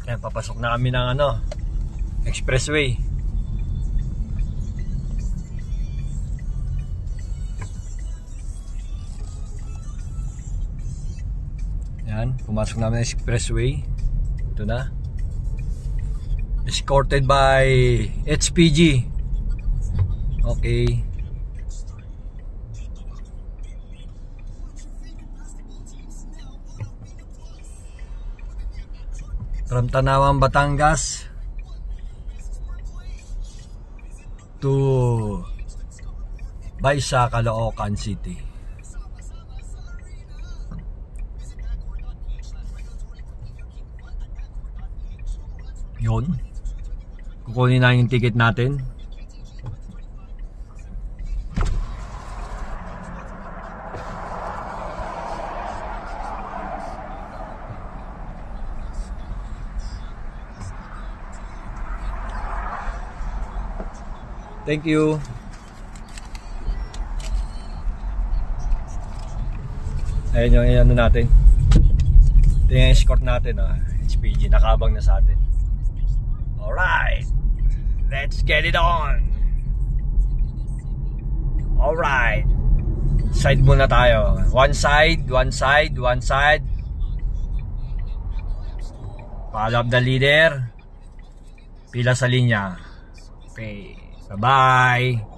Ayan, papasok na kami ng ano, expressway. Ayan, pumasok namin ng expressway. Ito na. Escorted by HPG. Okay. From Tanawan, Batangas to Baisa, Caloocan City. Yun. Kukunin na yung ticket natin. Thank you. Ayan yung ano natin. Ito yung escort natin, HPG, nakaabang na sa atin. Alright, let's get it on. Alright, side muna tayo. One side. Follow up the leader. Pila sa linya. Okay, bye-bye.